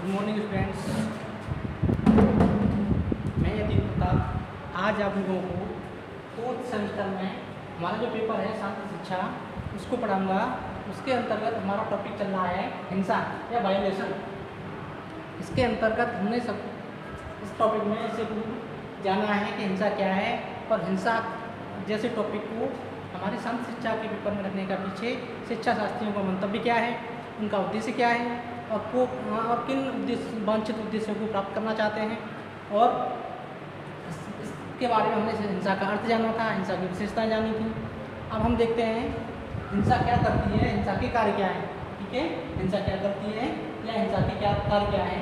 Morning students, मैं यतीन प्रताप आज आप लोगों को फोर्थ सेमेस्टर में हमारा जो पेपर है शांति शिक्षा उसको पढ़ाऊंगा। उसके अंतर्गत हमारा टॉपिक चल रहा है हिंसा या वायोलेशन। इसके अंतर्गत हमने सब इस टॉपिक में से जाना है कि हिंसा क्या है और हिंसा जैसे टॉपिक को हमारे शांति शिक्षा के पेपर में रखने का पीछे शिक्षा शास्त्रियों का मंतव्य क्या है, उनका उद्देश्य क्या है और किन वांछित उद्देश्यों को प्राप्त करना चाहते हैं। और इसके बारे में हमने हिंसा का अर्थ जाना था, हिंसा की विशेषताएं जानी थी। अब हम देखते हैं हिंसा क्या करती है, हिंसा के कार्य क्या है। ठीक है, हिंसा क्या करती है या हिंसा के क्या कार्य क्या है।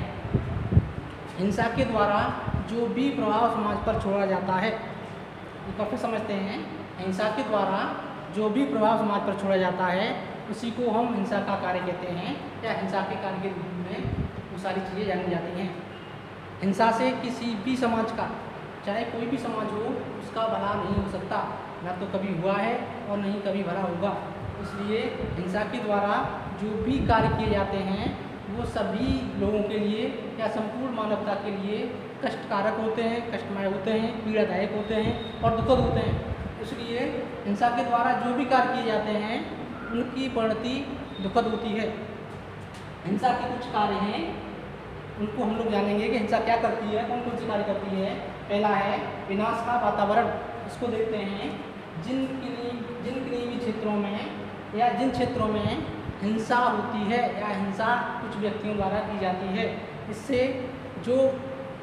हिंसा के द्वारा जो भी प्रभाव समाज पर छोड़ा जाता है, काफ़ी समझते हैं, हिंसा के द्वारा जो भी प्रभाव समाज पर छोड़ा जाता है उसी को हम हिंसा का कार्य कहते हैं या हिंसा के कार्य के रूप में वो सारी चीज़ें जानी जाती हैं। हिंसा से किसी भी समाज का, चाहे कोई भी समाज हो, उसका भला नहीं हो सकता, ना तो कभी हुआ है और नहीं कभी भला होगा। इसलिए हिंसा के द्वारा जो भी कार्य किए जाते हैं वो सभी लोगों के लिए या संपूर्ण मानवता के लिए कष्टकारक होते हैं, कष्टमय होते हैं, पीड़ादायक होते हैं और दुखद होते हैं। इसलिए हिंसा के द्वारा जो भी कार्य किए जाते हैं उनकी परिणति दुखद होती है। हिंसा के कुछ कार्य हैं, उनको हम लोग जानेंगे कि हिंसा क्या करती है, कौन कौन से कार्य करती है। पहला है विनाश का वातावरण। इसको देखते हैं, जिन किन्हीं क्षेत्रों में या जिन क्षेत्रों में हिंसा होती है या हिंसा कुछ व्यक्तियों द्वारा की जाती है, इससे जो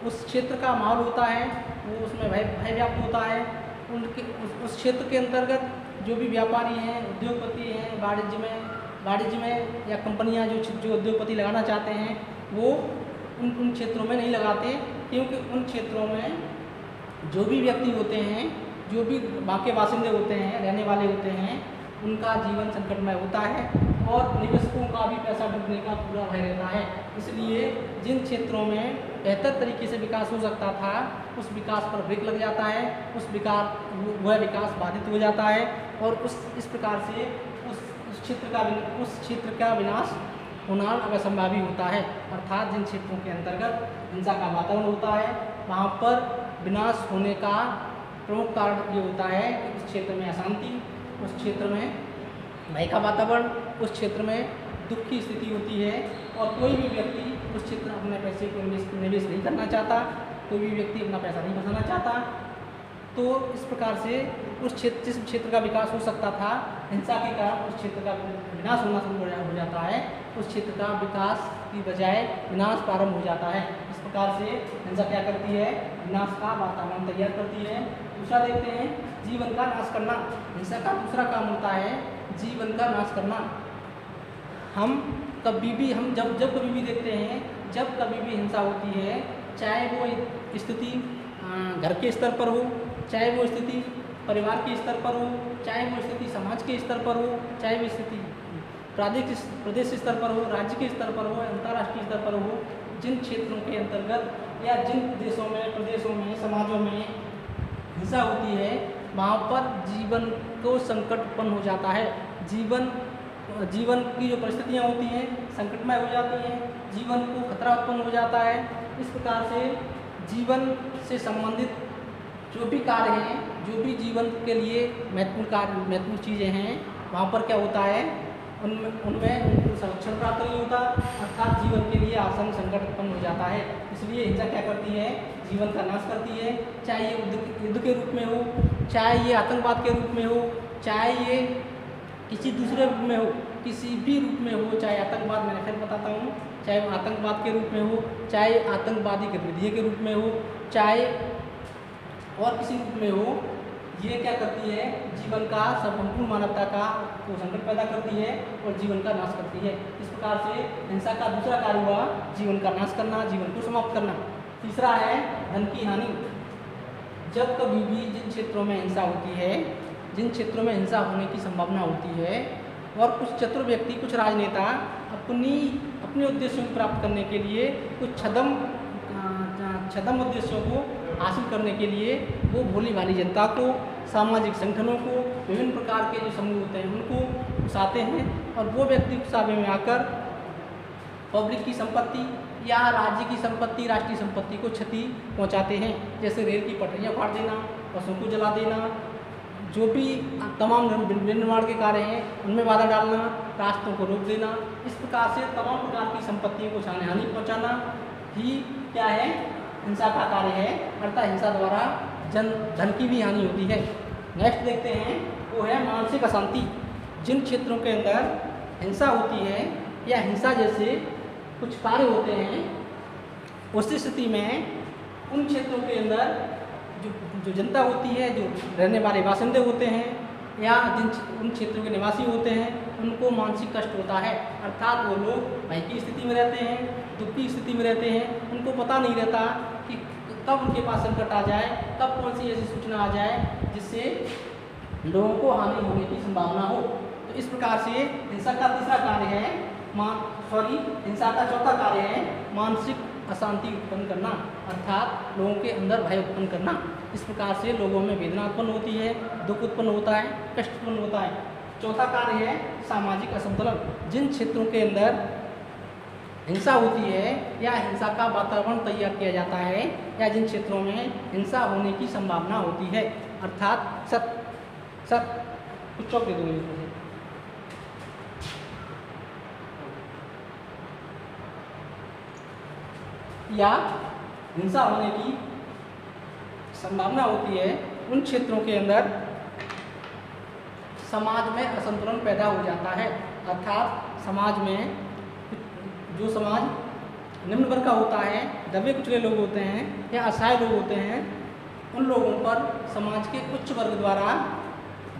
उस क्षेत्र का माहौल होता है वो उसमें भय व्याप्त होता है। उनके उस क्षेत्र के अंतर्गत जो भी व्यापारी हैं, उद्योगपति हैं, वाणिज्य में या कंपनियां जो उद्योगपति लगाना चाहते हैं वो उन क्षेत्रों में नहीं लगाते, क्योंकि उन क्षेत्रों में जो भी व्यक्ति होते हैं, जो भी वहाँ के बासिंदे होते हैं, रहने वाले होते हैं, उनका जीवन संकटमय होता है और निवेशकों का भी पैसा डूबने का पूरा भय रहता है। इसलिए जिन क्षेत्रों में बेहतर तरीके से विकास हो सकता था उस विकास पर ब्रेक लग जाता है, वह विकास बाधित हो जाता है और इस प्रकार से उस क्षेत्र का विनाश होना असंभव होता है। अर्थात जिन क्षेत्रों के अंतर्गत हिंसा का वातावरण होता है वहाँ पर विनाश होने का प्रमुख कारण ये होता है कि उस क्षेत्र में अशांति, उस क्षेत्र में भय का वातावरण, उस क्षेत्र में दुख की स्थिति होती है और कोई भी व्यक्ति उस क्षेत्र में अपने पैसे को निवेश नहीं करना चाहता, कोई भी व्यक्ति अपना पैसा नहीं फंसाना चाहता। तो इस प्रकार से जिस क्षेत्र का विकास हो सकता था, हिंसा के कारण उस क्षेत्र का विनाश होना शुरू हो जाता है, उस क्षेत्र का विकास की बजाय विनाश प्रारंभ हो जाता है। इस प्रकार से हिंसा क्या करती है, विनाश का वातावरण तैयार करती है। दूसरा देखते हैं, जीवन का नाश करना। हिंसा का दूसरा काम होता है जीवन का नाश करना। हम जब कभी भी देखते हैं, जब कभी भी हिंसा होती है, चाहे वो स्थिति घर के स्तर पर हो, चाहे वो स्थिति परिवार के स्तर पर हो, चाहे वो स्थिति समाज के स्तर पर हो, चाहे वो स्थिति प्रदेश स्तर पर हो, राज्य के स्तर पर हो, अंतर्राष्ट्रीय स्तर पर हो, जिन क्षेत्रों के अंतर्गत या जिन देशों में, प्रदेशों में, समाजों में हिंसा होती है वहाँ पर जीवन को संकट उत्पन्न हो जाता है। जीवन की जो परिस्थितियाँ होती हैं संकटमय हो जाती हैं, जीवन को खतरा उत्पन्न हो जाता है। इस प्रकार से जीवन से संबंधित जो भी कार्य हैं, जो भी जीवन के लिए महत्वपूर्ण चीज़ें हैं, वहाँ पर क्या होता है, उनमें संरक्षण प्राप्त नहीं होता, अर्थात जीवन के लिए आसन संकट उत्पन्न हो जाता है। इसलिए हिंसा क्या करती है, जीवन का नाश करती है। चाहे ये युद्ध के रूप में हो, चाहे ये आतंकवाद के रूप में हो, चाहे ये किसी दूसरे रूप में हो, किसी भी रूप में हो, चाहे आतंकवाद, मैंने फिर बताता हूँ, चाहे आतंकवाद के रूप में हो, चाहे आतंकवादी गतिविधि के रूप में हो, चाहे और किसी रूप में हो, ये क्या करती है, जीवन का संपूर्ण मानवता का को संकट पैदा करती है और जीवन का नाश करती है। इस प्रकार से हिंसा का दूसरा कार्य हुआ जीवन का नाश करना, जीवन को समाप्त करना। तीसरा है धन की हानि। जब कभी भी जिन क्षेत्रों में हिंसा होती है, जिन क्षेत्रों में हिंसा होने की संभावना होती है और कुछ चतुर व्यक्ति, कुछ राजनेता अपने उद्देश्यों को प्राप्त करने के लिए कुछ छद्म उद्देश्यों को हासिल करने के लिए वो भोली भाली जनता को, सामाजिक संगठनों को, विभिन्न प्रकार के जो समूह होते हैं उनको उकसाते हैं और वो व्यक्ति गुस्सा में आकर पब्लिक की संपत्ति या राज्य की संपत्ति, राष्ट्रीय संपत्ति को क्षति पहुंचाते हैं, जैसे रेल की पटरियां फाड़ देना, बसों को जला देना, जो भी तमाम निर्माण के कार्य हैं उनमें बाधा डालना, रास्तों को रोक देना। इस प्रकार से तमाम प्रकार की संपत्तियों को हानि पहुँचाना ही क्या है, हिंसा का कार्य है, अर्थात हिंसा द्वारा धन की भी हानि होती है। नेक्स्ट देखते हैं, वो है मानसिक अशांति। जिन क्षेत्रों के अंदर हिंसा होती है या हिंसा जैसे कुछ कार्य होते हैं, उस स्थिति में उन क्षेत्रों के अंदर जो जनता होती है, जो रहने वाले बासिंदे होते हैं या जिन उन क्षेत्रों के निवासी होते हैं, उनको मानसिक कष्ट होता है। अर्थात वो लोग भय की स्थिति में रहते हैं, दुख की स्थिति में रहते हैं, उनको पता नहीं रहता कि कब उनके पास संकट आ जाए, कब कौन सी ऐसी सूचना आ जाए जिससे लोगों को हानि होने की संभावना हो। तो इस प्रकार से हिंसा का तीसरा कार्य है हिंसा का चौथा कार्य है मानसिक अशांति उत्पन्न करना, अर्थात लोगों के अंदर भय उत्पन्न करना। इस प्रकार से लोगों में वेदना उत्पन्न होती है, दुख उत्पन्न होता है, कष्ट उत्पन्न होता है। चौथा कार्य है सामाजिक असंतुलन। जिन क्षेत्रों के अंदर हिंसा होती है या हिंसा का वातावरण तैयार किया जाता है या जिन क्षेत्रों में हिंसा होने की संभावना होती है, अर्थात कुछ चौक दे दो या हिंसा होने की संभावना होती है, उन क्षेत्रों के अंदर समाज में असंतुलन पैदा हो जाता है। अर्थात समाज में जो समाज निम्न वर्ग का होता है, दबे कुचले लोग होते हैं या असहाय लोग होते हैं, उन लोगों पर समाज के उच्च वर्ग द्वारा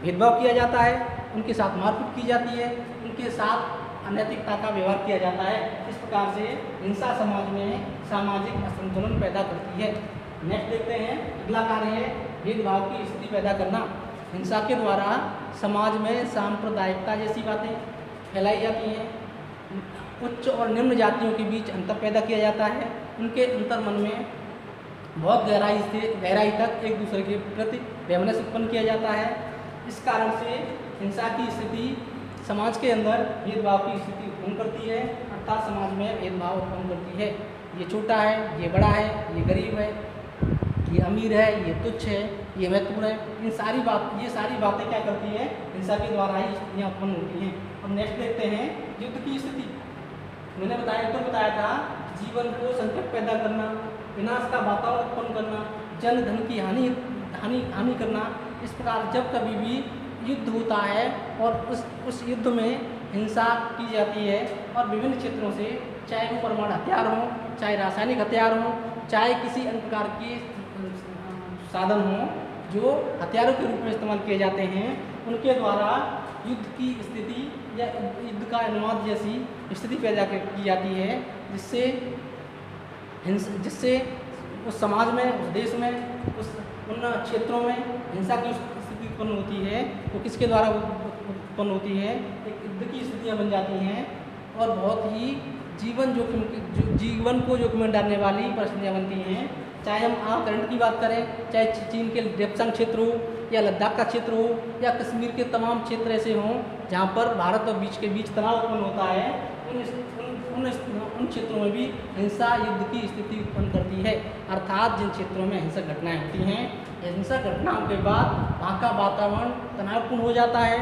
भेदभाव किया जाता है, उनके साथ मारपीट की जाती है, उनके साथ अनैतिकता का व्यवहार किया जाता है। इस प्रकार से हिंसा समाज में सामाजिक असंतुलन पैदा करती है। नेक्स्ट देखते हैं, अगला कार्य है भेदभाव की स्थिति पैदा करना। हिंसा के द्वारा समाज में सांप्रदायिकता जैसी बातें फैलाई जाती हैं, उच्च और निम्न जातियों के बीच अंतर पैदा किया जाता है, उनके अंतर्मन में बहुत गहराई तक एक दूसरे के प्रति वैमनस्य उत्पन्न किया जाता है। इस कारण से हिंसा की स्थिति समाज के अंदर भेदभाव की स्थिति उत्पन्न करती है, अर्थात समाज में भेदभाव उत्पन्न करती है। ये छोटा है, ये बड़ा है, ये गरीब है, ये अमीर है, ये तुच्छ है, ये महत्वपूर्ण है। ये सारी बातें क्या करती है, हिंसा के द्वारा ही स्थितियाँ उत्पन्न होती हैं। अब नेक्स्ट देखते हैं युद्ध की स्थिति। मैंने बताया था जीवन को संकट पैदा करना, विनाश का वातावरण उत्पन्न करना, जन धन की हानि करना। इस प्रकार जब कभी भी युद्ध होता है और उस युद्ध में हिंसा की जाती है और विभिन्न क्षेत्रों से, चाहे वो परमाणु हथियार हों, चाहे रासायनिक हथियार हों, चाहे किसी अन्य प्रकार के साधन हों जो हथियारों के रूप में इस्तेमाल किए जाते हैं, उनके द्वारा युद्ध की स्थिति या युद्ध का अनुवाद जैसी स्थिति पैदा की जाती है, जिससे उस समाज में, उस देश में, उन क्षेत्रों में हिंसा की स्थिति उत्पन्न होती है। तो किसके द्वारा उत्पन्न होती है, एक युद्ध की स्थितियाँ बन जाती हैं और बहुत ही जीवन को जोखिम में डालने वाली परिस्थितियाँ बनती हैं। चाहे हम करंट की बात करें, चाहे चीन के डेप्सांग क्षेत्र हो या लद्दाख का क्षेत्र हो या कश्मीर के तमाम क्षेत्र ऐसे हों जहाँ पर भारत और के बीच तनाव उत्पन्न होता है, उन क्षेत्रों में भी हिंसा युद्ध की स्थिति उत्पन्न करती है। अर्थात जिन क्षेत्रों में हिंसक घटनाएं होती हैं, हिंसक घटनाओं के बाद वहाँ का वातावरण तनावपूर्ण हो जाता है।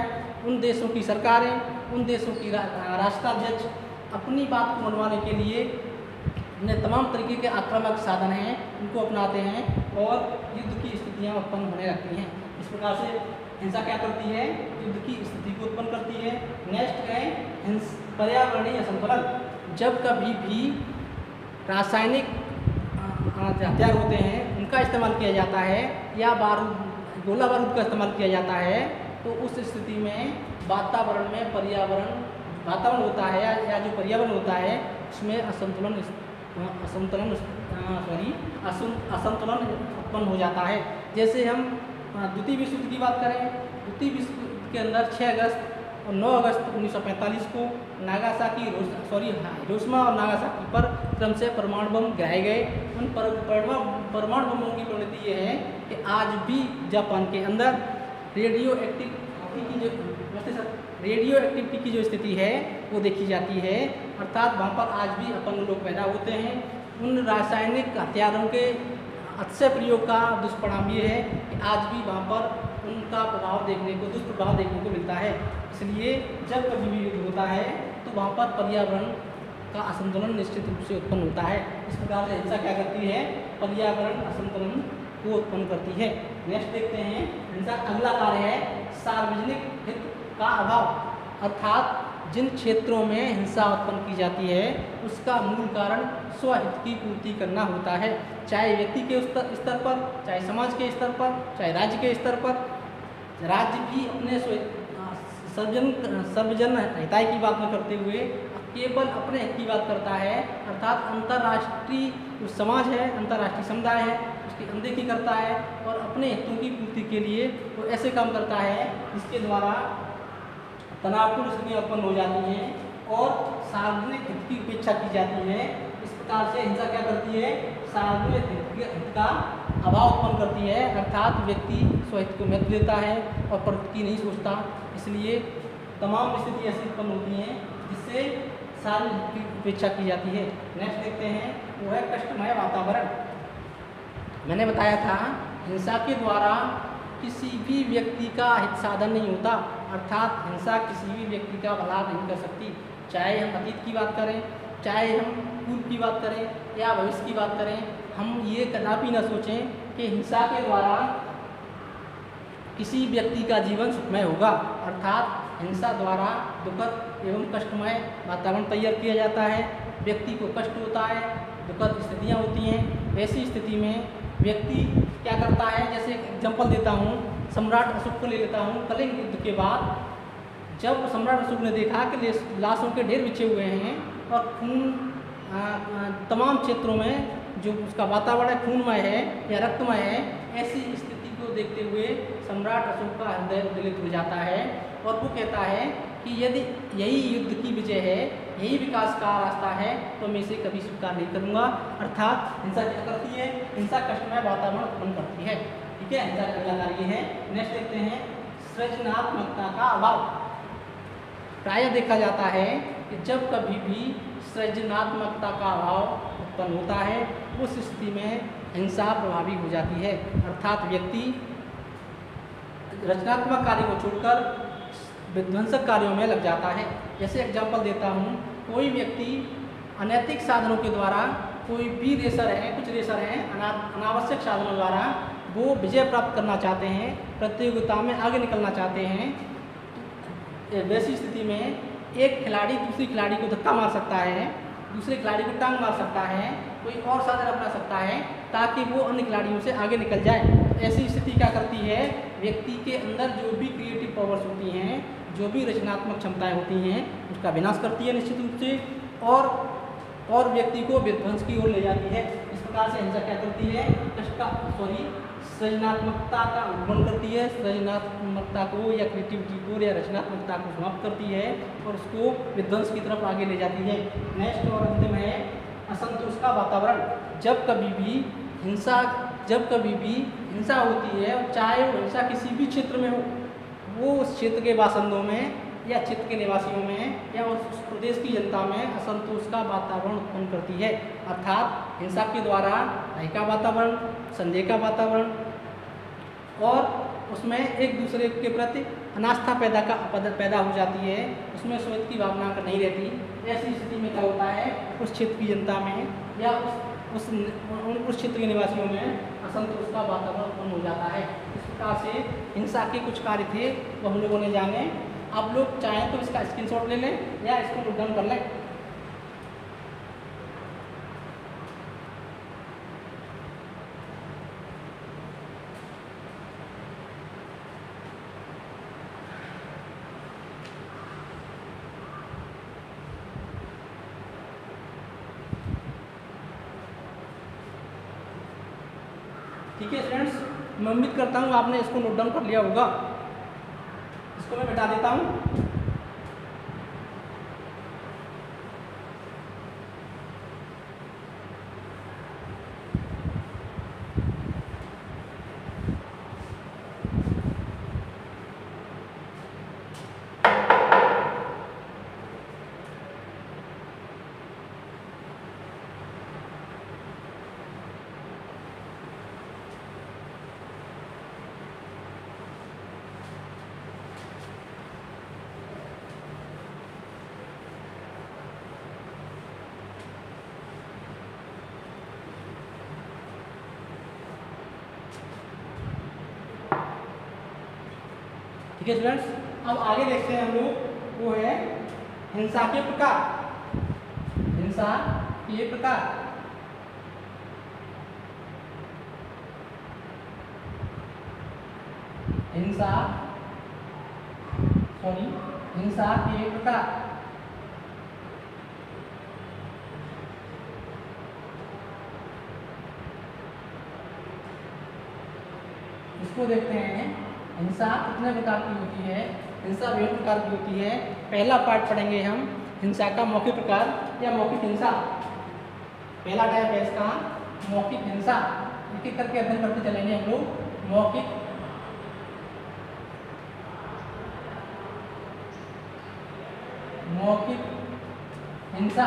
उन देशों की सरकारें, उन देशों की राष्ट्राध्यक्ष अपनी बात को मनवाने के लिए उन्हें तमाम तरीके के आक्रामक साधन हैं उनको अपनाते हैं और युद्ध की स्थितियाँ उत्पन्न होने लगती हैं। इस प्रकार से हिंसा क्या करती है, युद्ध की स्थिति को उत्पन्न करती है। नेक्स्ट है पर्यावरणीय असंतुलन। जब कभी भी रासायनिक हथियार होते हैं उनका इस्तेमाल किया जाता है या गोला बारूद का इस्तेमाल किया जाता है, तो उस स्थिति में वातावरण होता है या जो पर्यावरण होता है उसमें असंतुलन उत्पन्न हो जाता है। जैसे हम द्वितीय विश्व युद्ध की बात करें, द्वितीय विश्व युद्ध के अंदर 6 अगस्त और 9 अगस्त 1945 को हिरोशिमा और नागासाकी पर क्रम से परमाणु बम गिराए गए। उन परमाणु बमों की परिणति ये है कि आज भी जापान के अंदर रेडियो एक्टिव की जो रेडियो एक्टिविटी की जो स्थिति है वो देखी जाती है, अर्थात वहाँ पर आज भी अपंग लोग पैदा होते हैं। उन रासायनिक हथियारों के अतिशय प्रयोग का दुष्परिणाम ये है कि आज भी वहाँ पर उनका प्रभाव देखने को, दुष्प्रभाव देखने को मिलता है। इसलिए जब कभी भी युद्ध होता है तो वहाँ पर पर्यावरण का असंतुलन निश्चित रूप से उत्पन्न होता है। इस प्रकार से हिंसा क्या करती है, पर्यावरण असंतुलन को उत्पन्न करती है। नेक्स्ट देखते हैं हिंसा अगला कार्य है सार्वजनिक हित का अभाव, अर्थात जिन क्षेत्रों में हिंसा उत्पन्न की जाती है उसका मूल कारण स्वहित की पूर्ति करना होता है, चाहे व्यक्ति के स्तर पर, चाहे समाज के स्तर पर, चाहे राज्य के स्तर पर। राज्य भी अपने सर्वजन हिताय की बात न करते हुए केवल अपने हित की बात करता है, अर्थात अंतर्राष्ट्रीय जो समाज है, अंतर्राष्ट्रीय समुदाय है, उसकी अनदेखी करता है और अपने हितों की पूर्ति के लिए वो ऐसे काम करता है जिसके द्वारा तनावपूर्ण स्थितियाँ उत्पन्न हो जाती हैं और सार्वजनिक हित की उपेक्षा की जाती है। इस प्रकार से हिंसा क्या करती है, सार्वजनिक हित का अभाव उत्पन्न करती है, अर्थात व्यक्ति स्वहित को महत्व देता है और प्रकृति की नहीं सोचता। इसलिए तमाम स्थिति ऐसी उत्पन्न होती हैं जिससे सार्वजनिक हित की उपेक्षा की जाती है। नेक्स्ट देखते हैं वो है कष्टमय वातावरण। मैंने बताया था हिंसा के द्वारा किसी भी व्यक्ति का हित साधन नहीं होता, अर्थात हिंसा किसी भी व्यक्ति का भला नहीं कर सकती, चाहे हम अतीत की बात करें, चाहे हम पूर्व की बात करें या भविष्य की बात करें। हम ये कदापि न सोचें कि हिंसा के द्वारा किसी व्यक्ति का जीवन सुखमय होगा, अर्थात हिंसा द्वारा दुखद एवं कष्टमय वातावरण तैयार किया जाता है। व्यक्ति को कष्ट होता है, दुखद स्थितियाँ होती हैं। ऐसी स्थिति में व्यक्ति क्या करता है, जैसे एग्जाम्पल देता हूँ, सम्राट अशोक को ले लेता हूँ। कलिंग युद्ध के बाद जब सम्राट अशोक ने देखा कि लाशों के ढेर बिछे हुए हैं और खून तमाम क्षेत्रों में जो उसका वातावरण है खूनमय है या रक्तमय है, ऐसी स्थिति को देखते हुए सम्राट अशोक का हृदय उद्वेलित हो जाता है और वो कहता है कि यदि यही युद्ध की विजय है, यही विकास का रास्ता है, तो मैं इसे कभी स्वीकार नहीं करूँगा। अर्थात हिंसा क्या करती है, हिंसा कष्टमय वातावरण उत्पन्न करती है। ठीक है, हिंसा का अगला कार्य है। नेक्स्ट देखते हैं सृजनात्मकता का अभाव। प्रायः देखा जाता है कि जब कभी भी सृजनात्मकता का अभाव उत्पन्न होता है उस स्थिति में हिंसा प्रभावी हो जाती है, अर्थात व्यक्ति रचनात्मक कार्य को छोड़कर विध्वंसक कार्यों में लग जाता है। जैसे एग्जाम्पल देता हूँ, कोई व्यक्ति अनैतिक साधनों के द्वारा, कोई भी रेसर है, कुछ रेसर हैं अनावश्यक साधनों द्वारा वो विजय प्राप्त करना चाहते हैं, प्रतियोगिता में आगे निकलना चाहते हैं। वैसी स्थिति में एक खिलाड़ी दूसरे खिलाड़ी को धक्का मार सकता है, दूसरे खिलाड़ी को टांग मार सकता है, कोई और साधन अपना सकता है ताकि वो अन्य खिलाड़ियों से आगे निकल जाए। ऐसी स्थिति क्या करती है, व्यक्ति के अंदर जो भी क्रिएटिव पावर्स होती हैं, जो भी रचनात्मक क्षमताएं होती हैं, उसका विनाश करती है निश्चित रूप से और व्यक्ति को विध्वंस की ओर ले जाती है। इस प्रकार से हिंसा क्या करती है, सृजनात्मकता का उल्लंघन करती है, सृजनात्मकता को या क्रिएटिविटी को या रचनात्मकता को समाप्त करती है और उसको विध्वंस की तरफ आगे ले जाती है। नेक्स्ट और अंतिम है असंतोष का वातावरण। जब कभी भी हिंसा होती है, चाहे वो हिंसा किसी भी क्षेत्र में हो, वो उस क्षेत्र के बासिंदों में या क्षेत्र के निवासियों में या उस प्रदेश की जनता में असंतोष का वातावरण उत्पन्न करती है, अर्थात हिंसा के द्वारा भय का वातावरण, संदेह का वातावरण और उसमें एक दूसरे के प्रति अनास्था पैदा हो जाती है, उसमें स्वहित की भावना नहीं रहती। ऐसी स्थिति में क्या होता है, उस क्षेत्र की जनता में या उस क्षेत्र के निवासियों में असंतोष का वातावरण उत्पन्न हो जाता है। इस प्रकार से हिंसा के कुछ कार्य थे वो हम लोगों ने जाने। आप लोग चाहें तो इसका स्क्रीनशॉट ले लें या इसको नोट डाउन कर लें। ठीक है फ्रेंड्स, मैं उम्मीद करता हूँ आपने इसको नोट डाउन कर लिया होगा। इसको मैं मिटा देता हूँ। ठीक है स्टूडेंट्स। अब आगे देखते हैं हम लोग, वो है हिंसा के प्रकार। हिंसा के प्रकार। हिंसा के प्रकार। इसको देखते हैं, हिंसा कितने प्रकार की होती है। हिंसा विभिन्न प्रकार की होती है। पहला पार्ट पढ़ेंगे हम हिंसा का मौखिक प्रकार या मौखिक हिंसा। पहला टाइप है इसका मौखिक हिंसा। एक एक करके अध्ययन करते चलेंगे हम लोग। मौखिक हिंसा।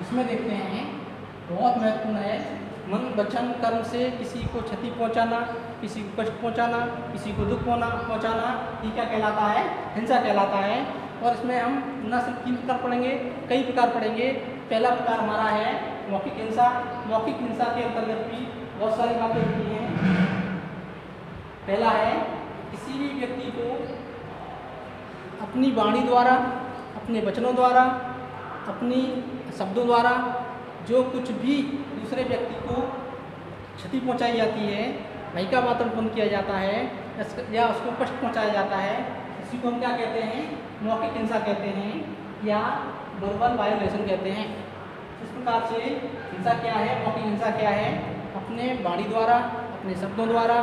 इसमें देखते हैं बहुत महत्वपूर्ण है, मन वचन कर्म से किसी को क्षति पहुंचाना, किसी को कष्ट पहुंचाना, किसी को दुख पहुंचाना, ये क्या कहलाता है? हिंसा कहलाता है। और इसमें हम न सिर्फ 3 प्रकार पढ़ेंगे, कई प्रकार पढ़ेंगे। पहला प्रकार हमारा है मौखिक हिंसा। मौखिक हिंसा के अंतर्गत भी बहुत सारी बातें होती हैं। पहला है किसी भी व्यक्ति को अपनी वाणी द्वारा, अपने वचनों द्वारा, अपनी शब्दों द्वारा जो कुछ भी दूसरे व्यक्ति को क्षति पहुंचाई जाती है, भय का वातावरण उत्पन्न किया जाता है या उसको कष्ट पहुंचाया जाता है, इसी को हम क्या कहते हैं? मौखिक हिंसा कहते हैं या वर्बल वायोलेशन कहते हैं। इस प्रकार से हिंसा क्या है? मौखिक हिंसा क्या है? अपने वाणी द्वारा, अपने शब्दों द्वारा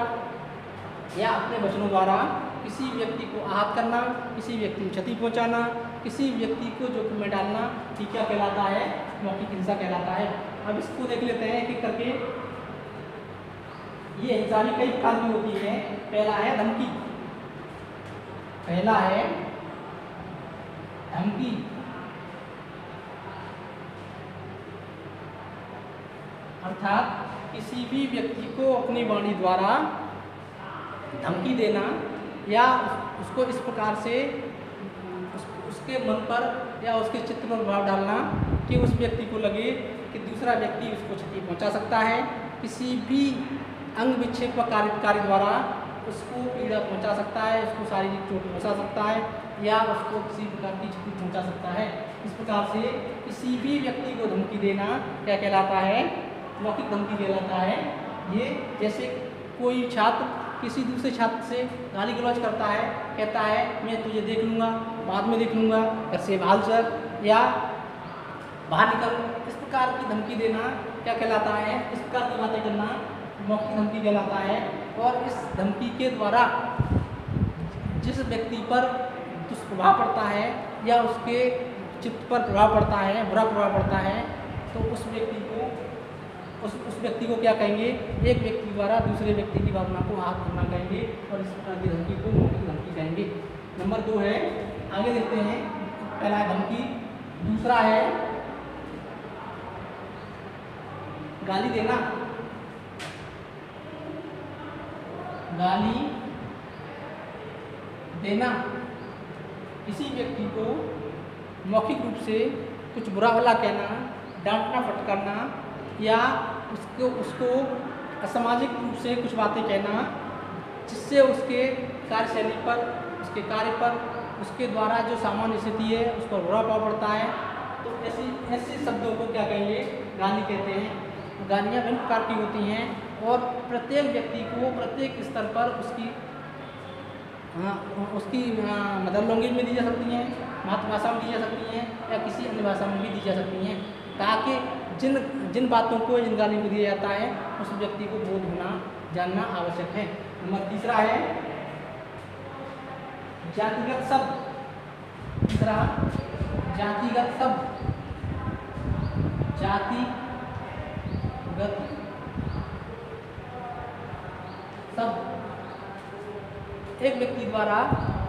या अपने वचनों द्वारा किसी व्यक्ति को आहत करना, किसी व्यक्ति को क्षति पहुंचाना, किसी व्यक्ति को जोखिम में डालना, ये क्या कहलाता है? मौखिक हिंसा कहलाता है। अब इसको देख लेते हैं एक एक करके। ये हिंसा भी कई प्रकार की होती है। पहला है धमकी। पहला है धमकी। अर्थात किसी भी व्यक्ति को अपनी वाणी द्वारा धमकी देना या उसको इस प्रकार से उसके मन पर या उसके चित्त पर प्रभाव डालना कि उस व्यक्ति को लगे कि दूसरा व्यक्ति उसको क्षति पहुंचा सकता है। किसी भी अंग विक्षेप व कार्य द्वारा उसको पीड़ा पहुंचा सकता है, उसको शारीरिक चोट पहुंचा सकता है या उसको किसी प्रकार की क्षति पहुंचा सकता है। इस प्रकार से किसी भी व्यक्ति को धमकी देना क्या कहलाता है? मौखिक धमकी कहलाता है। ये जैसे कोई छात्र किसी दूसरे छात्र से गाली गलौज करता है, कहता है मैं तुझे देख लूँगा, बाद में देख लूँगा, घर से बाहर चल या बाहर निकल, इस प्रकार की धमकी देना क्या कहलाता है? इस प्रकार की बातें करना मौखिक धमकी कहलाता है। और इस धमकी के द्वारा जिस व्यक्ति पर दुष्प्रभाव पड़ता है या उसके चित्त पर प्रभाव पड़ता है, बुरा प्रभाव पड़ता है, तो उस व्यक्ति को क्या कहेंगे? एक व्यक्ति द्वारा दूसरे व्यक्ति की भावना को आहत करना कहेंगे और इस प्रकार की धमकी को मौखिक धमकी कहेंगे। नंबर 2 है, आगे देखते हैं। पहला है धमकी, दूसरा है गाली देना। गाली देना किसी व्यक्ति को मौखिक रूप से कुछ बुरा भला कहना, डांटना, फटकारना या उसको असामाजिक रूप से कुछ बातें कहना जिससे उसके कार्यशैली पर, उसके कार्य पर, उसके द्वारा जो सामान्य स्थिति है उस पर बुरा प्रभाव पड़ता है, तो ऐसे शब्दों को क्या कहेंगे? गाली कहते हैं। गालियाँ विभिन्न प्रकार की होती हैं और प्रत्येक व्यक्ति को प्रत्येक स्तर पर उसकी मदर लैंग्वेज में दी जा सकती हैं, मातृभाषा में दी जा सकती हैं या किसी अन्य भाषा में भी दी जा सकती हैं, ताकि जिन बातों को, जिन गालियों को दिया जाता है उस व्यक्ति को बोध होना, जानना आवश्यक है। नंबर 3 है जातिगत शब्द। तीसरा जातिगत शब्द। जातिगत शब्द एक व्यक्ति द्वारा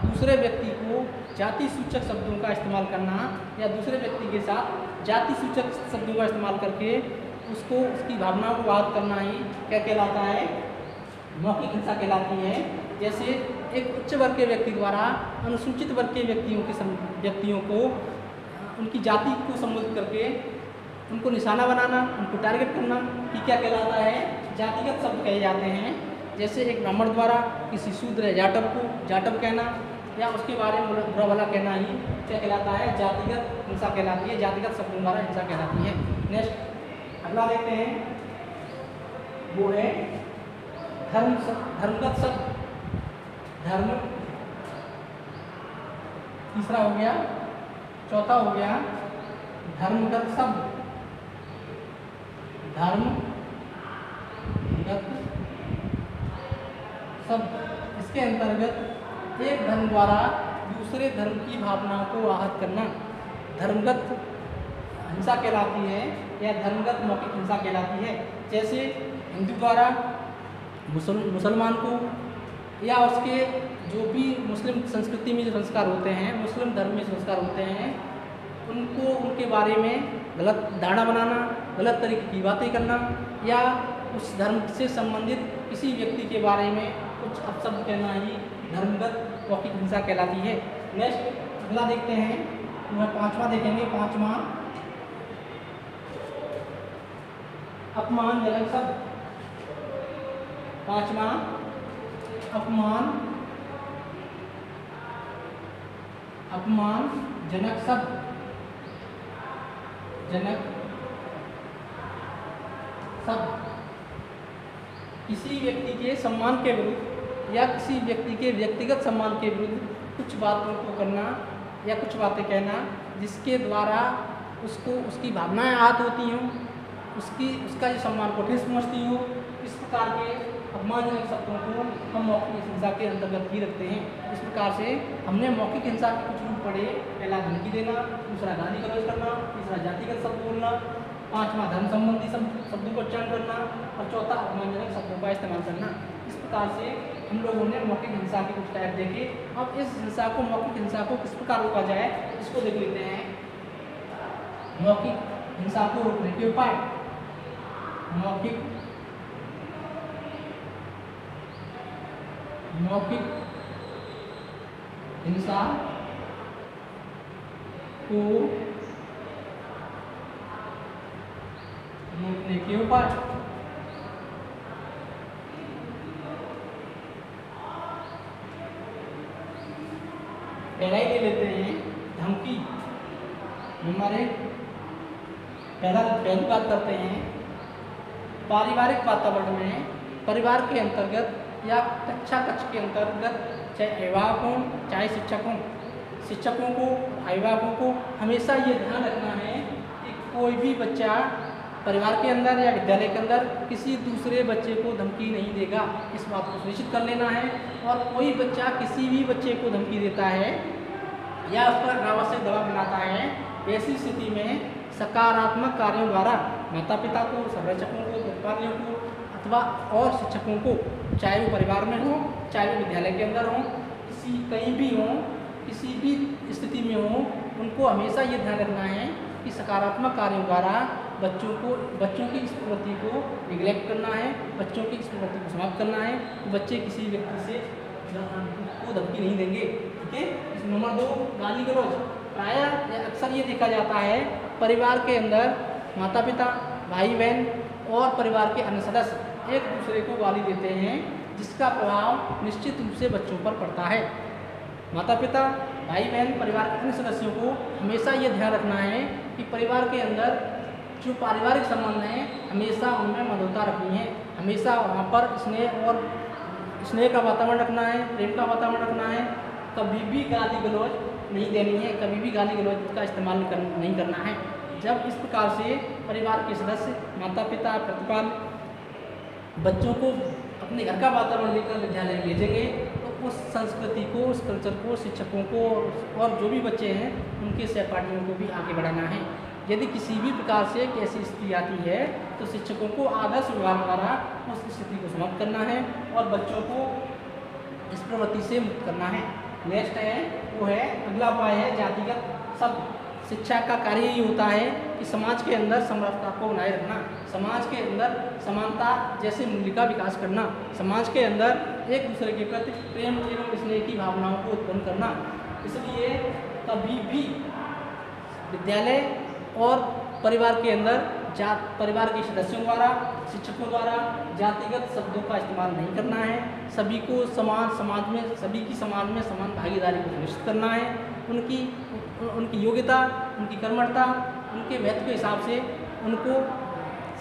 दूसरे व्यक्ति को जाति सूचक शब्दों का इस्तेमाल करना या दूसरे व्यक्ति के साथ जाति सूचक शब्दों का इस्तेमाल करके उसको, उसकी भावनाओं को आहत करना ही क्या कहलाता है? मौखिक हिंसा कहलाती है। जैसे एक उच्च वर्ग के व्यक्ति द्वारा अनुसूचित वर्ग के व्यक्तियों को उनकी जाति को संबोधित करके उनको निशाना बनाना, उनको टारगेट करना, ये क्या कहलाता है? जातिगत शब्द कहे जाते हैं। जैसे एक ब्राह्मण द्वारा किसी शूद्र या जाटव कहना या उसके बारे में बुरा भला कहना ही क्या कहलाता है, जातिगत हिंसा कहलाती है, जातिगत शब्दों द्वारा हिंसा कहलाती है। नेक्स्ट अगला देखते हैं, वो है धर्मगत शब्द, धर्म, तीसरा हो गया, चौथा हो गया धर्मगत शब्द, धर्मगत शब्द। इसके अंतर्गत एक धर्म द्वारा दूसरे धर्म की भावनाओं को आहत करना धर्मगत हिंसा कहलाती है या धर्मगत मौखिक हिंसा कहलाती है। जैसे हिंदू द्वारा मुसलमान को या उसके जो भी मुस्लिम संस्कृति में जो संस्कार होते हैं, मुस्लिम धर्म में संस्कार होते हैं, उनको उनके बारे में गलत धारणा बनाना, गलत तरीके की बातें करना या उस धर्म से संबंधित किसी व्यक्ति के बारे में कुछ अपशब्द कहना ही धर्मगत मौखिक हिंसा कहलाती है। नेक्स्ट अगला देखते हैं, वह पांचवा देखेंगे, पांचवा अपमानजनक शब्द, पांचवा अपमानजनक शब्द, जनक शब्द किसी व्यक्ति के सम्मान के विरुद्ध या किसी व्यक्ति के व्यक्तिगत सम्मान के विरुद्ध कुछ बातों को करना या कुछ बातें कहना जिसके द्वारा उसको उसकी भावनाएं आहत होती हों, उसका जो सम्मान को ठेस पहुँचती हो। इस प्रकार के अपमानजनक शब्दों को हम मौखिक हिंसा के अंतर्गत ही रखते हैं। इस प्रकार से हमने मौखिक हिंसा के कुछ रूप पढ़े, पहला धमकी देना, दूसरा गाली गलौज करना, तीसरा जातिगत शब्द बोलना, पांचवा धर्म संबंधी शब्दों को उच्चारण करना और चौथा अपमानजनक शब्दों का इस्तेमाल करना। इस प्रकार से हम लोगों ने मौखिक हिंसा के कुछ टाइप देखे। अब इस हिंसा को, मौखिक हिंसा को किस प्रकार रोका जाए, इसको देख लेते हैं। मौखिक हिंसा को रोकने के उपाय, मौखिक हिंसा को रोकने के उपाय। पहला ही ले लेते हैं धमकी। हमारे पहली बात करते हैं पारिवारिक वातावरण में, परिवार के अंतर्गत या कक्षा के अंतर्गत, चाहे अभिभावक हों चाहे शिक्षकों को अभिभावकों को हमेशा ये ध्यान रखना है कि कोई भी बच्चा परिवार के अंदर या विद्यालय के अंदर किसी दूसरे बच्चे को धमकी नहीं देगा। इस बात को सुनिश्चित कर लेना है। और कोई बच्चा किसी भी बच्चे को धमकी देता है या उस पर अनावश्यक दबाव बनाता है, ऐसी स्थिति में सकारात्मक कार्यों द्वारा माता पिता को, संरक्षकों को, प्रतिपालियों को अथवा और शिक्षकों को, चाहे वो परिवार में हो चाहे वो विद्यालय के अंदर हो, कहीं भी हो, किसी भी स्थिति में हो, उनको हमेशा ये ध्यान रखना है कि सकारात्मक कार्यों द्वारा बच्चों की इस प्रवृत्ति को निगलेक्ट करना है, बच्चों की इस प्रवृत्ति को समाप्त करना है। तो बच्चे किसी व्यक्ति से को धमकी नहीं देंगे। ठीक है। नंबर 2, गाली गलौज। प्रायः अक्सर ये देखा जाता है परिवार के अंदर माता पिता, भाई बहन और परिवार के अन्य सदस्य एक दूसरे को गाली देते हैं, जिसका प्रभाव निश्चित रूप से बच्चों पर पड़ता है। माता पिता, भाई बहन, परिवार के अन्य सदस्यों को हमेशा ये ध्यान रखना है कि परिवार के अंदर जो पारिवारिक संबंध हैं हमेशा उनमें मधुरता रखनी है, हमेशा वहाँ पर स्नेह का वातावरण रखना है, प्रेम का वातावरण रखना है। कभी भी गाली गलौज नहीं देनी है, कभी भी गाली गलौज का इस्तेमाल नहीं करना है। जब इस प्रकार से परिवार के सदस्य, माता पिता, प्रतिपाल बच्चों को अपने घर का वातावरण लेकर विद्यालय भेजेंगे तो उस संस्कृति को, उस कल्चर को, शिक्षकों को और जो भी बच्चे हैं उनके सहपाठियों को भी आगे बढ़ाना है। यदि किसी भी प्रकार से एक ऐसी स्थिति आती है तो शिक्षकों को आदर्श व्यवहार द्वारा उस स्थिति को समाप्त करना है और बच्चों को इस प्रवृत्ति से मुक्त करना है। नेक्स्ट है वो है अगला उपाय है जातिगत शब्द। शिक्षा का कार्य ही होता है कि समाज के अंदर समरसता को बनाए रखना, समाज के अंदर समानता जैसे मूल्य का विकास करना, समाज के अंदर एक दूसरे के प्रति प्रेम एवं स्नेह की भावनाओं को उत्पन्न करना। इसलिए कभी भी विद्यालय और परिवार के अंदर परिवार के सदस्यों द्वारा, शिक्षकों द्वारा जातिगत शब्दों का इस्तेमाल नहीं करना है। सभी को समाज में समान भागीदारी को सुनिश्चित करना है। उनकी योग्यता, उनकी कर्मठता, उनके महत्व के हिसाब से उनको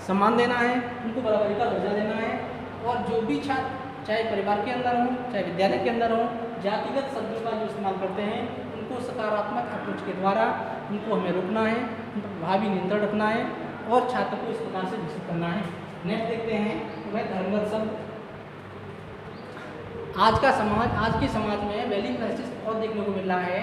सम्मान देना है, उनको बराबरी का दर्जा देना है। और जो भी छात्र चाहे परिवार के अंदर हों चाहे विद्यालय के अंदर हों, जातिगत शब्दों का जो इस्तेमाल करते हैं उनको सकारात्मक अप्रोच के द्वारा उनको हमें रोकना है, उन पर प्रभावी नियंत्रण रखना है और छात्र को इस प्रकार से विकसित करना है। नेक्स्ट देखते हैं वह धर्मगत शब्द। आज के समाज में वैल्यू क्राइसिस और देखने को मिल रहा है।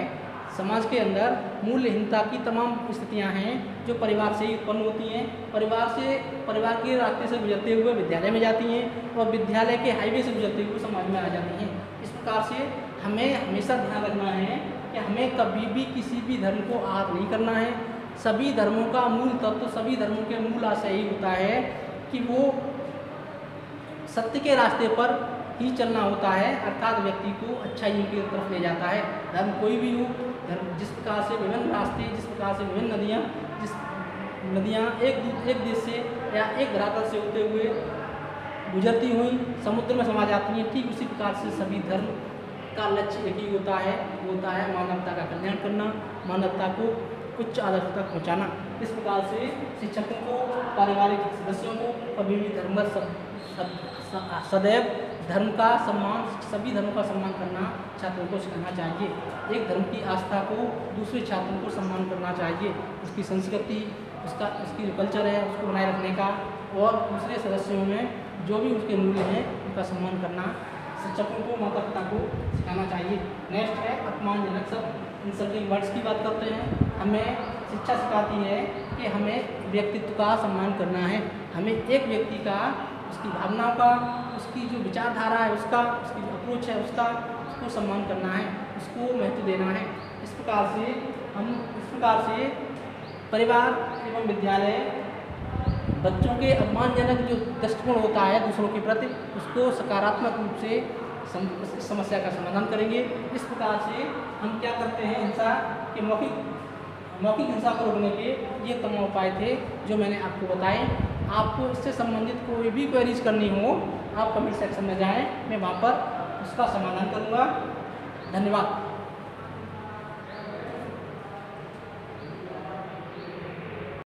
समाज के अंदर मूल्यहीनता की तमाम स्थितियां हैं जो परिवार से ही उत्पन्न होती हैं। परिवार के रास्ते से गुजरते हुए विद्यालय में जाती हैं और विद्यालय के हाईवे से गुजरते हुए समाज में आ जाती हैं। इस प्रकार से हमें हमेशा ध्यान रखना है कि हमें कभी भी किसी भी धर्म को आहत नहीं करना है। सभी धर्मों का मूल तत्व, सभी धर्मों के मूल आशय ही होता है कि वो सत्य के रास्ते पर ही चलना होता है, अर्थात व्यक्ति को अच्छाई की तरफ ले जाता है। धर्म कोई भी हो, धर्म जिस प्रकार से विभिन्न रास्ते, जिस प्रकार से विभिन्न नदियाँ एक देश से या एक धरातल से होते हुए गुजरती हुई समुद्र में समा जाती हैं, ठीक उसी प्रकार से सभी धर्म का लक्ष्य एक ही होता है, वो होता है मानवता का कल्याण करना, मानवता को उच्च आदर्श तक पहुँचाना। इस प्रकार से शिक्षकों को, पारिवारिक सदस्यों को कभी भी सदैव धर्म का सम्मान, सभी धर्मों का सम्मान करना छात्रों को सिखाना चाहिए। एक धर्म की आस्था को दूसरे छात्रों को सम्मान करना चाहिए, उसकी संस्कृति, उसकी जो कल्चर है उसको बनाए रखने का, और दूसरे सदस्यों में जो भी उसके मूल्य हैं उनका सम्मान करना शिक्षकों को, माता पिता को सिखाना चाहिए। नेक्स्ट है अपमानजनक शब्द, इंसल्टिंग वर्ड्स की बात करते हैं। हमें शिक्षा सिखाती है कि हमें व्यक्तित्व का सम्मान करना है। हमें एक व्यक्ति का, उसकी भावनाओं का, उसकी जो विचारधारा है उसकी जो अप्रोच है उसको सम्मान करना है, उसको महत्व देना है। इस प्रकार से परिवार एवं विद्यालय बच्चों के अपमानजनक जो दृष्टिकोण होता है दूसरों के प्रति, उसको सकारात्मक रूप से समस्या का समाधान करेंगे। इस प्रकार से हम क्या करते हैं, हिंसा के मौखिक हिंसा को रोकने के ये तमाम उपाय थे जो मैंने आपको बताए। आपको इससे संबंधित कोई भी क्वेरीज करनी हो आप कमेंट सेक्शन में जाएं, मैं वहाँ पर उसका समाधान करूँगा। धन्यवाद।